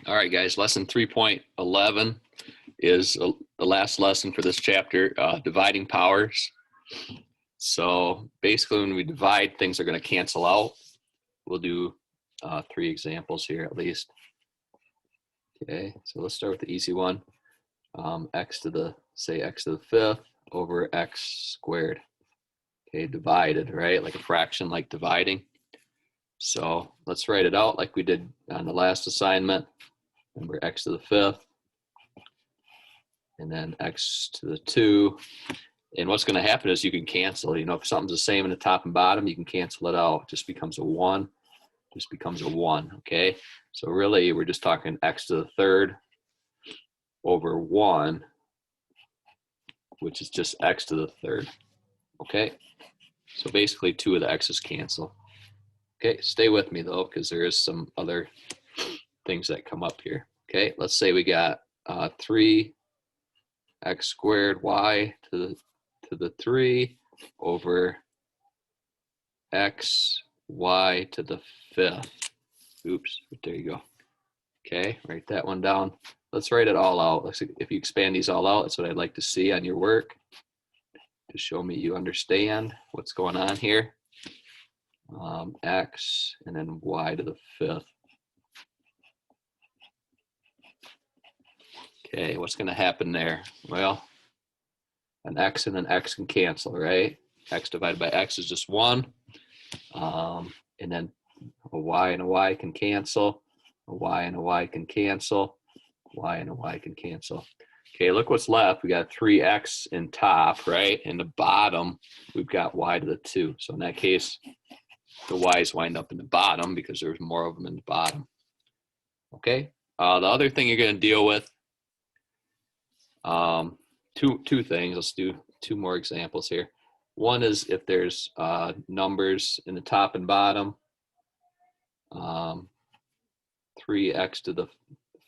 All right, guys, lesson 3.11 is the last lesson for this chapter, dividing powers. So basically when we divide, things are going to cancel out. We'll do 3 examples here at least. Okay, so let's start with the easy one. X to the 5th over x squared. Okay, divided, right? Like a fraction, like dividing. So let's write it out like we did on the last assignment. Remember, x to the 5th, and then x to the 2. And what's going to happen is you can cancel. You know, if something's the same in the top and bottom, you can cancel it out. It just becomes a 1. Just becomes a 1, okay? So really, we're just talking x to the 3rd over 1, which is just x to the 3rd, okay? So basically, 2 of the x's cancel. Okay, stay with me, though, because there is some other things that come up here. Okay, let's say we got 3x squared y to the 3 over x y to the 5th. Oops, there you go. Okay, write that one down. Let's write it all out. Let's see, if you expand these all out, that's what I'd like to see on your work, to show me you understand what's going on here. X and then y to the 5th. Okay, what's going to happen there? Well, an x and an x can cancel, right? X divided by x is just 1. And then a y and a y can cancel. A y and a y can cancel. Y and a y can cancel. Okay, look what's left. We got 3x in top, right? In the bottom, we've got y to the 2. So in that case, the y's wind up in the bottom because there's more of them in the bottom. Okay, the other thing you're going to deal with, two things. Let's do 2 more examples here. One is if there's numbers in the top and bottom, 3x to the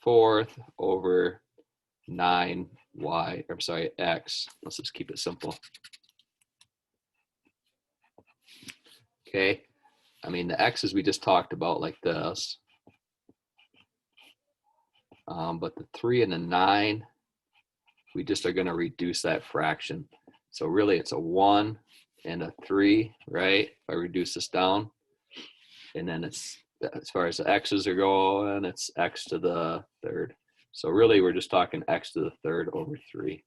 4th over 9y, I'm sorry, x. Let's just keep it simple. Okay, I mean, the x's we just talked about like this. But the 3 and the 9, we just are going to reduce that fraction. So really it's a 1 and a 3, right? If I reduce this down, and then it's, as far as the x's are going, it's x to the 3rd. So really we're just talking x to the 3rd over 3.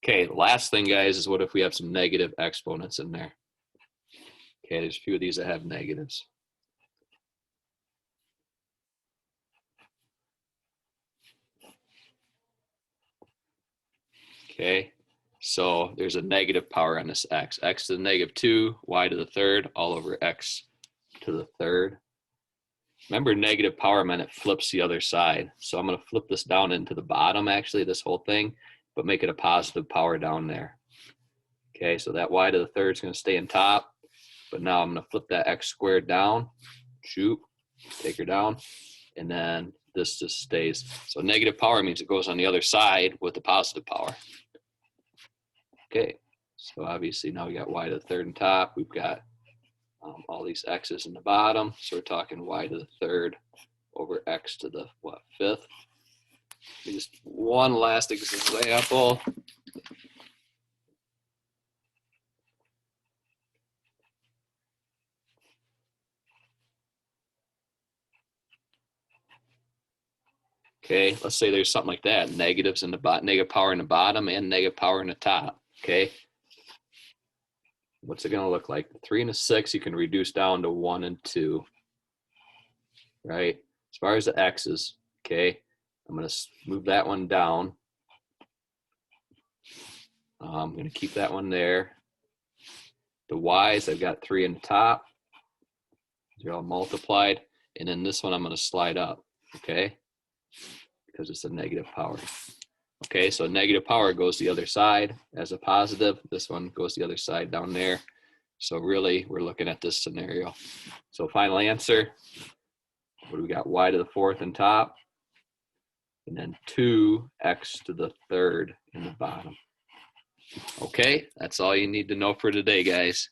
Okay, the last thing, guys, is what if we have some negative exponents in there? Okay, there's a few of these that have negatives. Okay, so there's a negative power on this x. X to the negative 2, y to the 3rd, all over x to the 3rd. Remember, negative power meant it flips the other side. So I'm going to flip this down into the bottom, actually, this whole thing, but make it a positive power down there. Okay, so that y to the 3rd is going to stay in top, but now I'm going to flip that x squared down, shoot, take her down, and then this just stays. So negative power means it goes on the other side with the positive power. Okay, so obviously now we got y to the 3rd in top. We've got all these x's in the bottom. So we're talking y to the 3rd over x to the, 5th. Just one last example. Okay, let's say there's something like that. Negatives in the bottom, negative power in the bottom and negative power in the top. Okay, what's it going to look like? 3 and a 6 you can reduce down to 1 and 2, right? As far as the x's, okay, I'm going to move that one down. I'm going to keep that one there. The y's, I've got 3 in the top. They're all multiplied. And then this one I'm going to slide up, okay, because it's a negative power. Okay, so negative power goes the other side as a positive. This one goes the other side down there. So really, we're looking at this scenario. So final answer, what do we got? Y to the 4th in top, and then 2x to the 3rd in the bottom. Okay, that's all you need to know for today, guys.